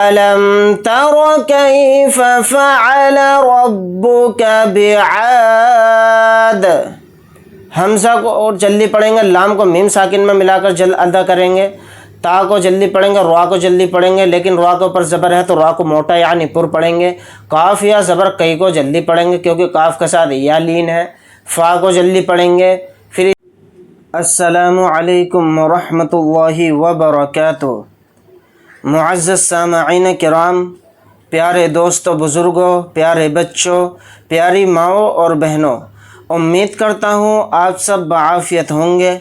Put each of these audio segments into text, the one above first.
ألم تر كيف فعل ربك بعاد. حمزہ کو اور جلدی پڑھیں گے، لام کو میم ساکن میں ملا کر جلد ادا کریں گے، تا کو جلدی پڑھیں گے، را کو جلدی پڑھیں گے، لیکن را کے اوپر زبر ہے تو را کو موٹا یعنی پر پڑھیں گے. کاف یا زبر کئی کو جلدی پڑھیں گے کیونکہ کاف کے ساتھ یا لین ہے. فا کو جلدی پڑھیں گے. پھر السلام علیکم ورحمۃ اللہ وبرکاتہ. معزز سامعین کرام، پیارے دوستوں، بزرگوں، پیارے بچوں، پیاری ماؤں اور بہنوں، امید کرتا ہوں آپ سب بعافیت ہوں گے.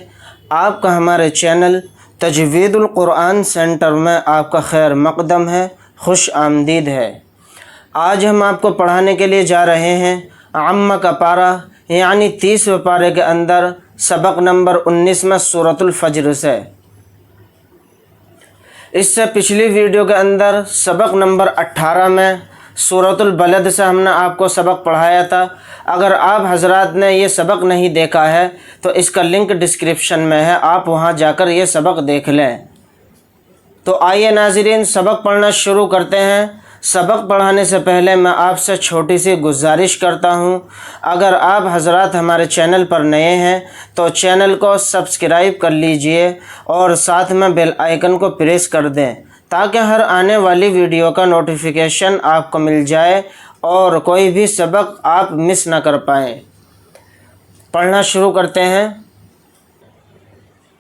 آپ کا ہمارے چینل تجوید القرآن سینٹر میں آپ کا خیر مقدم ہے، خوش آمدید ہے. آج ہم آپ کو پڑھانے کے لیے جا رہے ہیں عامہ کا پارہ یعنی 30ویں پارے کے اندر سبق نمبر 19 میں سورۃ الفجر سے. اس سے پچھلی ویڈیو کے اندر سبق نمبر 18 میں سورۃ البلد سے ہم نے آپ کو سبق پڑھایا تھا. اگر آپ حضرات نے یہ سبق نہیں دیکھا ہے تو اس کا لنک ڈسکرپشن میں ہے، آپ وہاں جا کر یہ سبق دیکھ لیں. تو آئیے ناظرین سبق پڑھنا شروع کرتے ہیں. سبق پڑھانے سے پہلے میں آپ سے چھوٹی سی گزارش کرتا ہوں، اگر آپ حضرات ہمارے چینل پر نئے ہیں تو چینل کو سبسکرائب کر لیجئے اور ساتھ میں بیل آئیکن کو پریس کر دیں تاکہ ہر آنے والی ویڈیو کا نوٹیفیکیشن آپ کو مل جائے اور کوئی بھی سبق آپ مس نہ کر پائیں. پڑھنا شروع کرتے ہیں.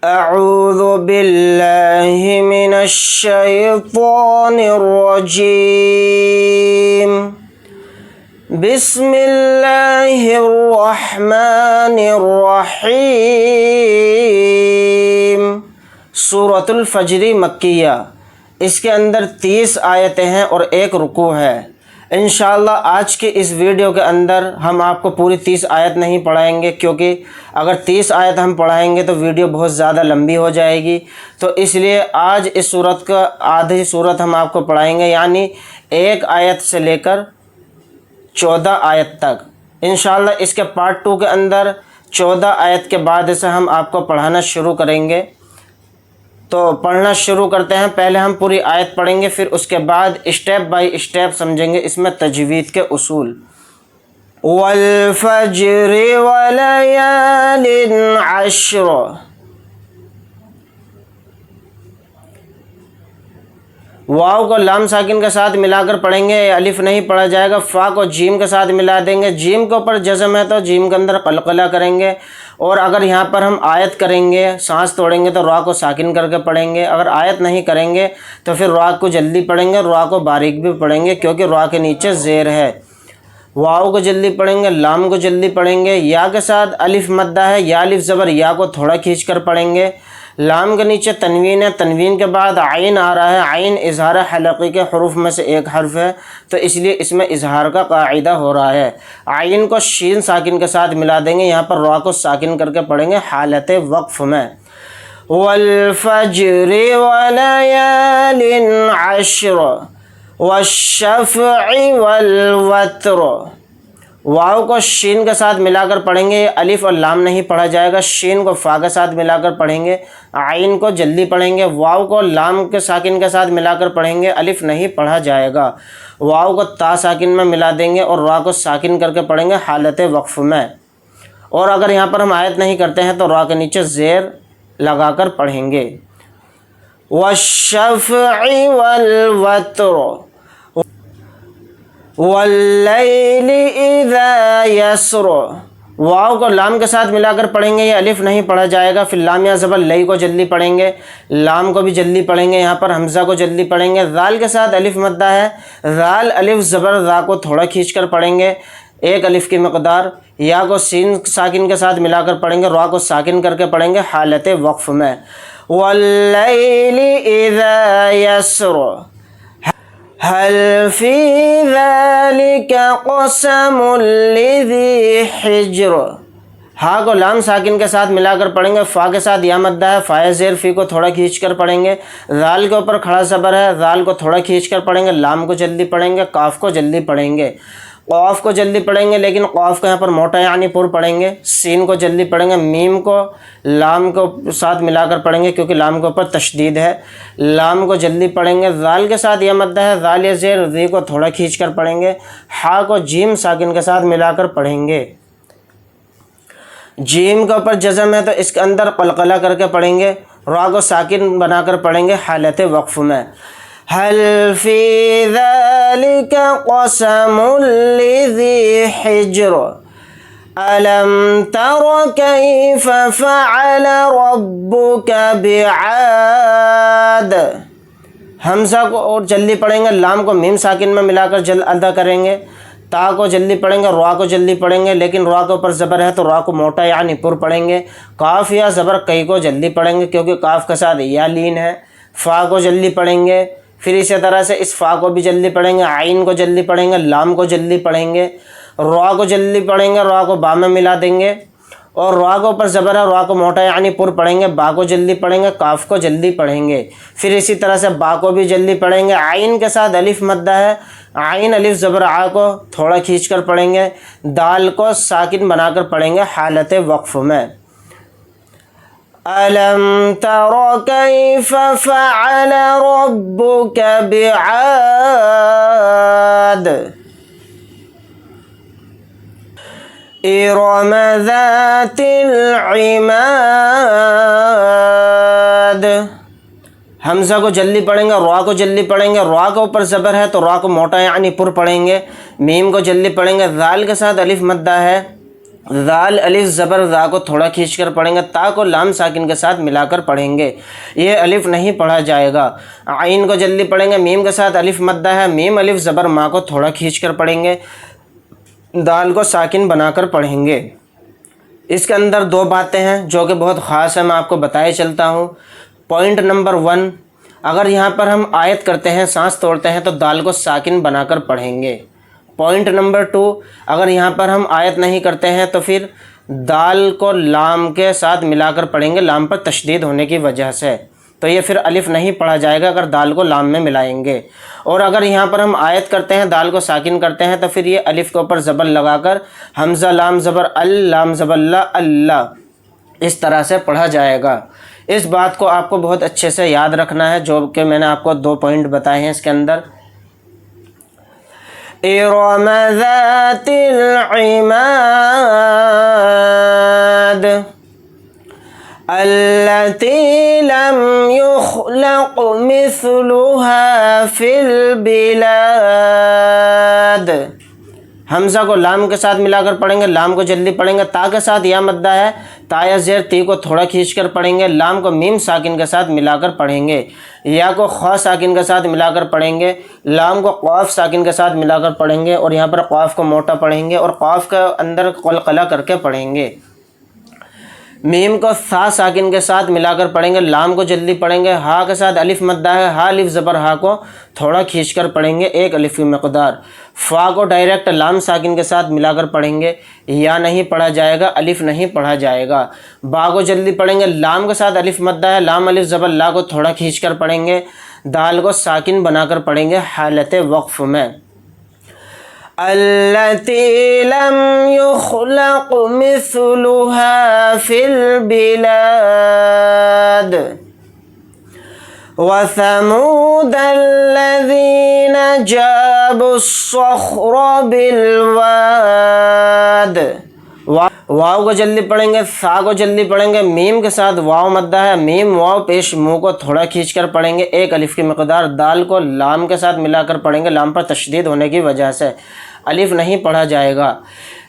اعوذ باللہ من الشیطان الرجیم. بسم اللہ الرحمن الرحیم. سورۃ الفجر مکیہ، اس کے اندر 30 آیتیں ہیں اور ایک رکوع ہے. انشاءاللہ آج کے اس ویڈیو کے اندر ہم آپ کو پوری 30 آیت نہیں پڑھائیں گے کیونکہ اگر 30 آیت ہم پڑھائیں گے تو ویڈیو بہت زیادہ لمبی ہو جائے گی. تو اس لیے آج اس صورت کا آدھی صورت ہم آپ کو پڑھائیں گے یعنی 1 آیت سے لے کر 14 آیت تک. انشاءاللہ اس کے پارٹ 2 کے اندر 14 آیت کے بعد سے ہم آپ کو پڑھانا شروع کریں گے. تو پڑھنا شروع کرتے ہیں. پہلے ہم پوری آیت پڑھیں گے، پھر اس کے بعد اسٹیپ بائی اسٹیپ سمجھیں گے اس میں تجوید کے اصول. والفجر وليال عشر. واو کو لام ساکن کے ساتھ ملا کر پڑھیں گے، الف نہیں پڑھا جائے گا. فا کو جیم کے ساتھ ملا دیں گے، جیم کے اوپر جزم ہے تو جیم کے اندر قلقلہ کریں گے. اور اگر یہاں پر ہم آیت کریں گے، سانس توڑیں گے تو را کو ساکن کر کے پڑھیں گے. اگر آیت نہیں کریں گے تو پھر را کو جلدی پڑھیں گے، را کو باریک بھی پڑھیں گے کیونکہ را کے نیچے زیر ہے. واو کو جلدی پڑھیں گے، لام کو جلدی پڑھیں گے. یا کے ساتھ الف مدہ ہے، یا الف زبر یا کو تھوڑا کھینچ کر پڑھیں گے. لام کے نیچے تنوین ہے، تنوین کے بعد عین آ رہا ہے. عین اظہار حلقی کے حروف میں سے ایک حرف ہے تو اس لیے اس میں اظہار کا قاعدہ ہو رہا ہے. عین کو شین ساکن کے ساتھ ملا دیں گے، یہاں پر را کو ساکن کر کے پڑھیں گے حالت وقف میں. والفجر ولیال عشر والشفع والوتر. واو کو شین کے ساتھ ملا کر پڑھیں گے، الف اور لام نہیں پڑھا جائے گا. شین کو فا کے ساتھ ملا کر پڑھیں گے، عین کو جلدی پڑھیں گے. واو کو لام کے ساکن کے ساتھ ملا کر پڑھیں گے، الف نہیں پڑھا جائے گا. واو کو تا ساکن میں ملا دیں گے اور را کو ساکن کر کے پڑھیں گے حالت وقف میں. اور اگر یہاں پر ہم آیت نہیں کرتے ہیں تو را کے نیچے زیر لگا کر پڑھیں گے. والشفع والوتر واللیل اذا یسر. واو کو لام کے ساتھ ملا کر پڑھیں گے، یہ الف نہیں پڑھا جائے گا. پھر لام یا زبر لئی کو جلدی پڑھیں گے، لام کو بھی جلدی پڑھیں گے. یہاں پر حمزہ کو جلدی پڑھیں گے. ذال کے ساتھ الف مدہ ہے، ذال الف زبر ذا کو تھوڑا کھینچ کر پڑھیں گے، 1 الف کی مقدار. یا کو سین ساکن کے ساتھ ملا کر پڑھیں گے، را کو ساکن کر کے پڑھیں گے حالت وقف میں. واللیل اذا یسر هل في ذلك قسم لذي حجر. ہا کو لام ساکن کے ساتھ ملا کر پڑھیں گے، فا کے ساتھ یا مدہ ہے، فائے زیر فی کو تھوڑا کھینچ کر پڑھیں گے. ذال کے اوپر کھڑا زبر ہے، ذال کو تھوڑا کھینچ کر پڑھیں گے، لام کو جلدی پڑھیں گے، کاف کو جلدی پڑھیں گے. قاف کو جلدی پڑھیں گے لیکن قاف کو یہاں پر موٹا یعنی پر پڑھیں گے، سین کو جلدی پڑھیں گے، میم کو لام کو ساتھ ملا کر پڑھیں گے کیونکہ لام کے اوپر تشدید ہے، لام کو جلدی پڑھیں گے، ذال کے ساتھ یہ مدہ ہے، ذال یا زیر ذی کو تھوڑا کھینچ کر پڑھیں گے، ہا کو جیم ساکن کے ساتھ ملا کر پڑھیں گے، جیم کے اوپر جزم ہے تو اس کے اندر قلقلہ کر کے پڑھیں گے، را کو ساکن بنا کر پڑھیں گے حالت وقف میں۔ هل في ذلك قسم لذي حجر ألم تر كيف فعل ربك بعاد، حمزہ کو اور جلدی پڑھیں گے، لام کو میم ساکن میں ملا کر جلد ادا کریں گے، تا کو جلدی پڑھیں گے، را کو جلدی پڑھیں گے لیکن را کے اوپر زبر ہے تو را کو موٹا یعنی پر پڑھیں گے، کاف یا زبر کئی کو جلدی پڑھیں گے کیونکہ کاف کے ساتھ یا لین ہے، فا کو جلدی پڑھیں گے، پھر اسی طرح سے اس فا کو بھی جلدی پڑھیں گے، عین کو جلدی پڑھیں گے، لام کو جلدی پڑھیں گے، را کو جلدی پڑھیں گے، را کو با میں ملا دیں گے اور را کو اوپر زبر ہے، را کو موٹا یعنی پر پڑھیں گے، با کو جلدی پڑھیں گے، کاف کو جلدی پڑھیں گے، پھر اسی طرح سے با کو بھی جلدی پڑھیں گے، عین کے ساتھ الف مدہ ہے، عین الف زبر آ کو تھوڑا کھینچ کر پڑھیں گے، دال کو ساکن بنا کر پڑھیں گے حالت وقف میں۔ أَلَمْ تَرَ كَيْفَ فَعَلَ رَبُّكَ بِعَادٍ إِرَمَ ذَاتِ الْعِمَادِ، حمزہ کو جلدی پڑھیں گے، را کو جلدی پڑھیں گے، را کے اوپر زبر ہے تو را کو موٹا یعنی پر پڑھیں گے، میم کو جلدی پڑھیں گے، ذال کے ساتھ الف مدہ ہے، ذال الف زبر ذا کو تھوڑا کھینچ کر پڑھیں گے، تا کو لام ساکن کے ساتھ ملا کر پڑھیں گے، یہ الف نہیں پڑھا جائے گا، عین کو جلدی پڑھیں گے، میم کے ساتھ الف مدہ ہے، میم الف زبر ما کو تھوڑا کھینچ کر پڑھیں گے، دال کو ساکن بنا کر پڑھیں گے۔ اس کے اندر دو باتیں ہیں جو کہ بہت خاص ہیں، میں آپ کو بتائے چلتا ہوں۔ پوائنٹ نمبر 1، اگر یہاں پر ہم آیت کرتے ہیں، سانس توڑتے ہیں تو دال کو ساکن بنا کر پڑھیں گے۔ پوائنٹ نمبر 2، اگر یہاں پر ہم آیت نہیں کرتے ہیں تو پھر دال کو لام کے ساتھ ملا کر پڑھیں گے، لام پر تشدید ہونے کی وجہ سے، تو یہ پھر الف نہیں پڑھا جائے گا اگر دال کو لام میں ملائیں گے۔ اور اگر یہاں پر ہم آیت کرتے ہیں، دال کو ساکن کرتے ہیں تو پھر یہ الف کے اوپر زبر لگا کر حمزہ لام زبر لام زبر اللہ اس طرح سے پڑھا جائے گا۔ اس بات کو آپ کو بہت اچھے سے یاد رکھنا ہے، جو کہ میں نے آپ کو 2 پوائنٹ بتائے ہیں اس کے اندر۔ إِرَمَ ذَاتِ الْعِمَادِ الَّتِي لَمْ يُخْلَقْ مِثْلُهَا فِي الْبِلَادِ، حمزہ کو لام کے ساتھ ملا کر پڑھیں گے، لام کو جلدی پڑھیں گے، تا کے ساتھ یا مدہ ہے، تا یا زیر تی کو تھوڑا کھینچ کر پڑھیں گے، لام کو میم ساکن کے ساتھ ملا کر پڑھیں گے، یا کو خا ساکن کے ساتھ ملا کر پڑھیں گے، لام کو قاف ساکن کے ساتھ ملا کر پڑھیں گے، اور یہاں پر قاف کو موٹا پڑھیں گے اور قاف کے اندر قلقلہ کر کے پڑھیں گے، میم کو ثا ساکن کے ساتھ ملا کر پڑھیں گے، لام کو جلدی پڑھیں گے، ہا کے ساتھ الف مدہ ہے، ہا الف زبر ہا کو تھوڑا کھینچ کر پڑھیں گے، 1 الف کی مقدار، فا کو ڈائریکٹ لام ساکن کے ساتھ ملا کر پڑھیں گے، یا نہیں پڑھا جائے گا، الف نہیں پڑھا جائے گا، با کو جلدی پڑھیں گے، لام کے ساتھ الف مدہ ہے، لام الف زبر لا کو تھوڑا کھینچ کر پڑھیں گے، دال کو ساکن بنا کر پڑھیں گے حالت وقف میں۔ الَّتِي لَمْ يُخْلَقْ مِثْلُهَا فِي الْبِلَادِ وَثَمُودَ الَّذِينَ جَابُوا الصَّخْرَ بِالْوَادِ، واو کو جلدی پڑھیں گے، ثا کو جلدی پڑھیں گے، میم کے ساتھ واو مدہ ہے، میم واو پیش منہ کو تھوڑا کھینچ کر پڑھیں گے، 1 الف کی مقدار، دال کو لام کے ساتھ ملا کر پڑھیں گے، لام پر تشدید ہونے کی وجہ سے الف نہیں پڑھا جائے گا۔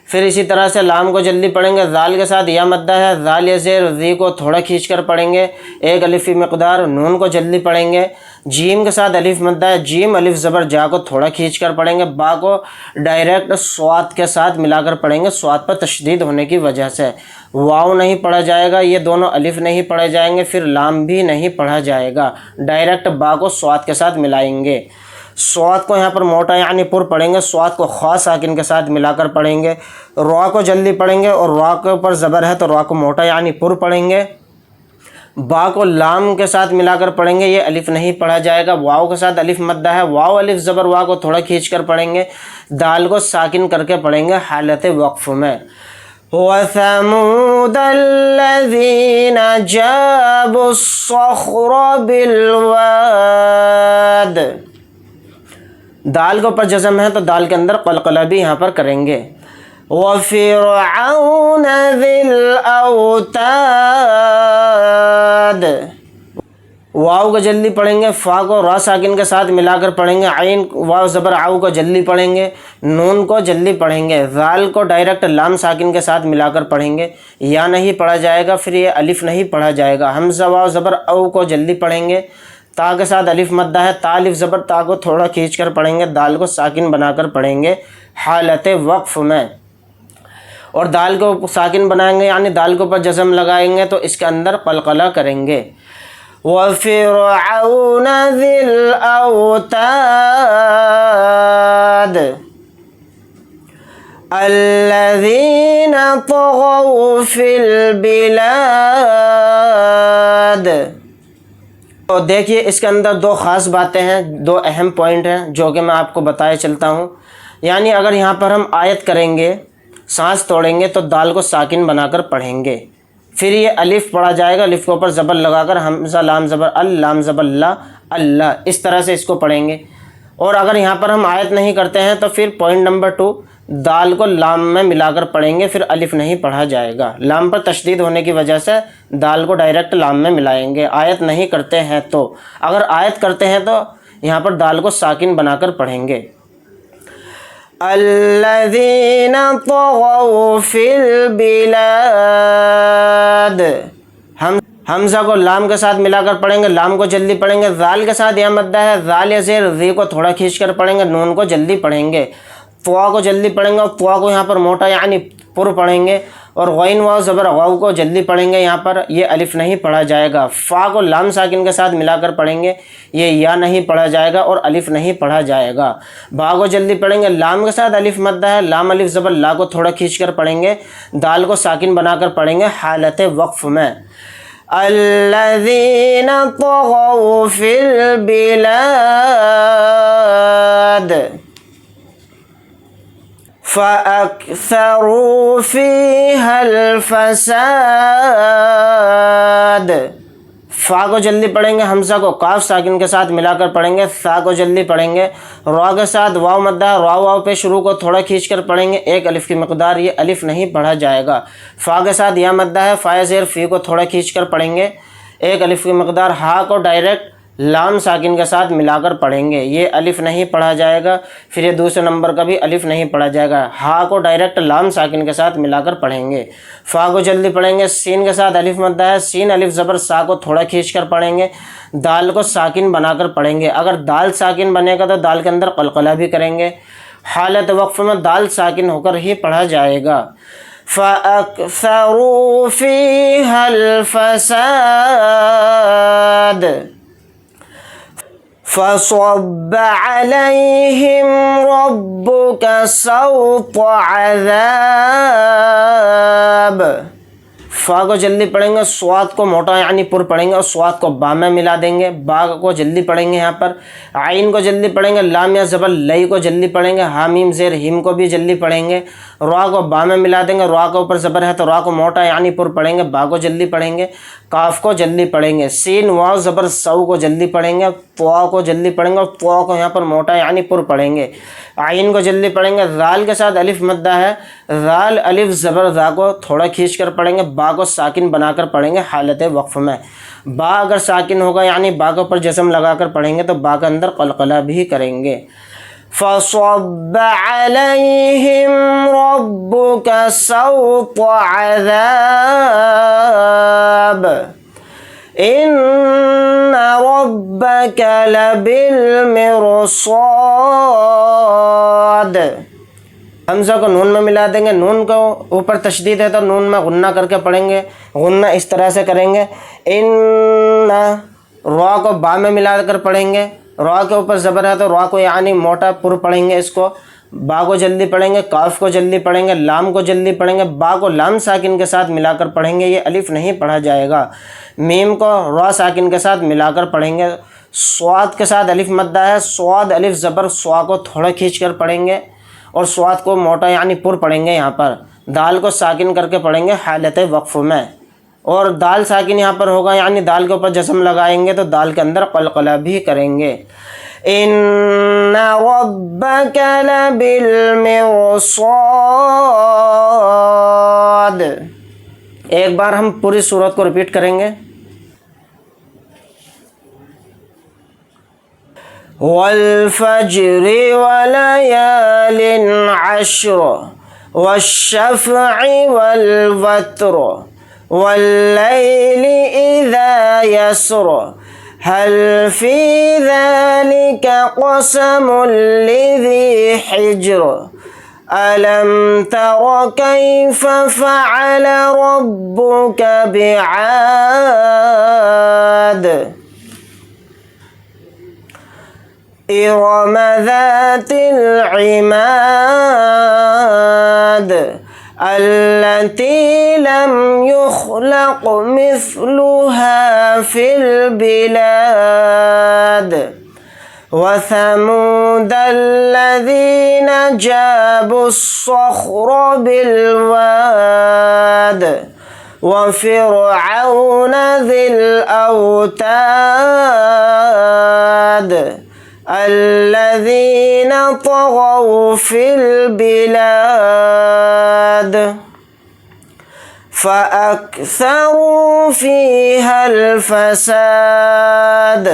پھر اسی طرح سے لام کو جلدی پڑھیں گے، ذال کے ساتھ یا مدہ ہے، ذال یا زیر ذی کو تھوڑا کھینچ کر پڑھیں گے، 1 الف کی مقدار، نون کو جلدی پڑھیں گے، جیم کے ساتھ الف مدہ ہے، جیم الف زبر جا کو تھوڑا کھینچ کر پڑھیں گے، با کو ڈائریکٹ سواد کے ساتھ ملا کر پڑھیں گے، سواد پر تشدید ہونے کی وجہ سے، واو نہیں پڑھا جائے گا، یہ دونوں الف نہیں پڑھے جائیں گے، پھر لام بھی نہیں پڑھا جائے گا، ڈائریکٹ با کو سواد کے ساتھ ملائیں گے، سواد کو یہاں پر موٹا یعنی پر پڑھیں گے، سواد کو خا ساکن کے ساتھ ملا کر پڑھیں گے، را کو جلدی پڑھیں گے اور را کے اوپر زبر ہے تو را کو موٹا یعنی پر پڑھیں گے، با کو لام کے ساتھ ملا کر پڑھیں گے، یہ الف نہیں پڑھا جائے گا۔ واو کے ساتھ الف مدہ ہے، واو الف زبر وا کو تھوڑا کھینچ کر پڑھیں گے، دال کو ساکن کر کے پڑھیں گے حالت وقف میں۔ وَثَمُودَ الَّذِينَ جَابُوا الصَّخْرَ بِالْوَادِ، دال کے اوپر جزم ہے تو دال کے اندر قلقلہ بھی یہاں پر کریں گے۔ وَفِرْعَوْنَ ذِي الْأَوْتَادِ، واو کو جلدی پڑھیں گے، فا کو را ساکن کے ساتھ ملا کر پڑھیں گے، عین واو زبر آؤ کو جلدی پڑھیں گے، نون کو جلدی پڑھیں گے، ذال کو ڈائریکٹ لام ساکن کے ساتھ ملا کر پڑھیں گے، یا نہیں پڑھا جائے گا، پھر یہ الف نہیں پڑھا جائے گا۔ حمزہ واو زبر او کو جلدی پڑھیں گے، تا کے ساتھ الف مدہ ہے، تا الف زبر تا کو تھوڑا کھینچ کر پڑھیں گے، دال کو ساکن بنا کر پڑھیں گے حالت وقف میں۔ اور دال کو ساکن بنائیں گے یعنی دال کے اوپر جزم لگائیں گے تو اس کے اندر قلقلہ کریں گے۔ وَفِرْعَوْنَ ذِي الْأَوْتَادِ الَّذِينَ طَغَوْا فِي الْبِلَادِ، تو دیکھیے اس کے اندر دو خاص باتیں ہیں، دو اہم پوائنٹ ہیں جو کہ میں آپ کو بتائے چلتا ہوں۔ یعنی اگر یہاں پر ہم آیت کریں گے، سانس توڑیں گے تو دال کو ساکن بنا کر پڑھیں گے، پھر یہ الف پڑھا جائے گا، الف کے اوپر زبر لگا کر حمزہ لام زبر لام زبر اللہ اللہ، اس طرح سے اس کو پڑھیں گے۔ اور اگر یہاں پر ہم آیت نہیں کرتے ہیں تو پھر پوائنٹ نمبر 2، دال کو لام میں ملا کر پڑھیں گے، پھر الف نہیں پڑھا جائے گا، لام پر تشدید ہونے کی وجہ سے دال کو ڈائریکٹ لام میں ملائیں گے آیت نہیں کرتے ہیں تو۔ اگر آیت کرتے ہیں تو یہاں پر دال کو ساکن بنا کر پڑھیں گے۔ الذین طغوا فی البلاد، حمزہ کو لام کے ساتھ ملا کر پڑھیں گے، لام کو جلدی پڑھیں گے، ذال کے ساتھ یہ مدہ ہے، ذال یا زیر ذی کو تھوڑا کھینچ کر پڑھیں گے، نون کو جلدی پڑھیں گے، طوا کو جلدی پڑھیں گے اور طوا کو یہاں پر موٹا یعنی پر پڑھیں گے، اور غین واو زبر غو کو جلدی پڑھیں گے، یہاں پر یہ الف نہیں پڑھا جائے گا۔ فا کو لام ساکن کے ساتھ ملا کر پڑھیں گے، یہ یا نہیں پڑھا جائے گا اور الف نہیں پڑھا جائے گا۔ با کو جلدی پڑھیں گے، لام کے ساتھ الف مدہ ہے، لام الف زبر لا کو تھوڑا کھینچ کر پڑھیں گے، دال کو ساکن بنا کر پڑھیں گے حالت وقف میں۔ الذین طغوا فی البلاد فَأَكْثَرُوا فِيهَا الْفَسَادَ، فا کو جلدی پڑھیں گے، حمزہ کو کاف ساکن کے ساتھ ملا کر پڑھیں گے، سا کو جلدی پڑھیں گے، را کے ساتھ واو مدہ ہے، واو پہ شروع کو تھوڑا کھینچ کر پڑھیں گے، ایک الف کی مقدار، یہ الف نہیں پڑھا جائے گا۔ فا کے ساتھ یا مدہ ہے، فا زیر فی کو تھوڑا کھینچ کر پڑھیں گے، ایک الف کی مقدار، ہا کو ڈائریکٹ لام ساکن کے ساتھ ملا کر پڑھیں گے، یہ الف نہیں پڑھا جائے گا، پھر یہ دوسرے نمبر کا بھی الف نہیں پڑھا جائے گا، ہا کو ڈائریکٹ لام ساکن کے ساتھ ملا کر پڑھیں گے۔ فا کو جلدی پڑھیں گے، سین کے ساتھ الف مدہ ہے، سین الف زبر سا کو تھوڑا کھینچ کر پڑھیں گے، دال کو ساکن بنا کر پڑھیں گے، اگر دال ساکن بنے گا تو دال کے اندر قلقلہ بھی کریں گے، حالت وقف میں دال ساکن ہو کر ہی پڑھا جائے گا۔ فَأَكْثَرُوا فِيهَا الْفَسَادَ فَصَبَّ عَلَيْهِمْ رَبُّكَ سَوْطَ عَذَابٍ، فا کو جلدی پڑھیں گے، سواد کو موٹا یعنی پر پڑھیں گے اور سواد کو با میں ملا دیں گے، با کو جلدی پڑھیں گے، یہاں پر عین کو جلدی پڑھیں گے، لام یا زبر لئی کو جلدی پڑھیں گے، حامیم زیر ہم کو بھی جلدی پڑھیں گے، را کو با میں ملا دیں گے، را کے اوپر زبر ہے تو را کو موٹا یعنی پر پڑھیں گے، با کو جلدی پڑھیں گے، کاف کو جلدی پڑھیں گے، سین واو زبر سو کو جلدی پڑھیں گے، طوا کو جلدی پڑھیں گے اور طوا کو یہاں پر موٹا یعنی پر پڑھیں گے، عین کو جلدی پڑھیں گے، ذال کے ساتھ الف مدہ ہے، ذال الف زبر ذا کو تھوڑا کھینچ کر پڑھیں گے، با کو ساکن بنا کر پڑھیں گے حالت وقف میں۔ با اگر ساکن ہوگا یعنی با کے اوپر جسم لگا کر پڑھیں گے تو با کے اندر قلقلہ بھی کریں گے۔ فَصَبَّ عَلَيْهِمْ رَبُّكَ سَوْطَ عَذَابٍ إِنَّ رَبَّكَ لَبِالْمِرْصَادِ، حمزہ کو نون میں ملا دیں گے، نون کو اوپر تشدید ہے تو نون میں غنہ کر کے پڑھیں گے، غنہ اس طرح سے کریں گے، ان را کو با میں ملا کر پڑھیں گے، را کے اوپر زبر ہے تو را کو یعنی موٹا پر پڑھیں گے اس کو، با کو جلدی پڑھیں گے، کاف کو جلدی پڑھیں گے، لام کو جلدی پڑھیں گے، با کو لام ساکن کے ساتھ ملا کر پڑھیں گے، یہ الف نہیں پڑھا جائے گا۔ میم کو را ساکن کے ساتھ ملا کر پڑھیں گے۔ صاد کے ساتھ الف مدہ ہے، صاد الف زبر سوا کو تھوڑا کھینچ کر پڑھیں گے اور صاد کو موٹا یعنی پر پڑھیں گے یہاں پر۔ دال کو ساکن کر کے پڑھیں گے حالت وقف میں، اور دال ساکن یہاں پر ہوگا یعنی دال کے اوپر جزم لگائیں گے تو دال کے اندر قلقلہ بھی کریں گے۔ ان ربک لبالمرصاد، ایک بار ہم پوری سورت کو ریپیٹ کریں گے۔ والفجر وليال عشر والشفع والوتر والليل إذا يسر هل في ذلك قسم لذي حجر ألم تر كيف فعل ربك بعاد إرم ذات العماد التي لم يخلق مثلها في البلاد وثمود الذين جابوا الصخر بالواد وفرعون ذي الأوتاد الذين طغوا في البلاد فأكثروا فيها الفساد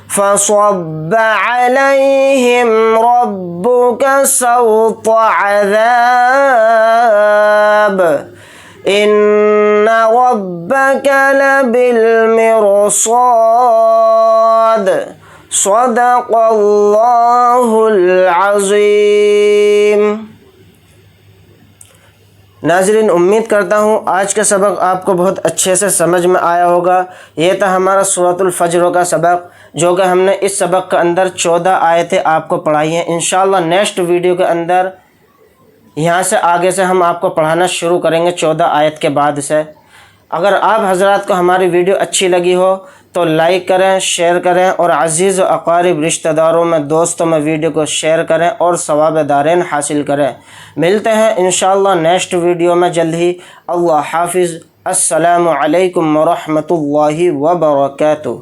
فصب عليهم ربك سوط عذاب إن ربك لبالمرصاد صدق اللہ العظیم۔ ناظرین، امید کرتا ہوں آج کا سبق آپ کو بہت اچھے سے سمجھ میں آیا ہوگا۔ یہ تھا ہمارا سورۃ الفجر کا سبق، جو کہ ہم نے اس سبق کے اندر 14 آیتیں آپ کو پڑھائی ہیں۔ انشاءاللہ نیکسٹ ویڈیو کے اندر یہاں سے آگے سے ہم آپ کو پڑھانا شروع کریں گے 14 آیت کے بعد سے۔ اگر آپ حضرات کو ہماری ویڈیو اچھی لگی ہو تو لائک کریں، شیئر کریں، اور عزیز و اقارب رشتہ داروں میں، دوستوں میں ویڈیو کو شیئر کریں اور ثواب دارین حاصل کریں۔ ملتے ہیں انشاءاللہ نیکسٹ ویڈیو میں جلد ہی۔ اللہ حافظ۔ السلام علیکم ورحمۃ اللہ وبرکاتہ۔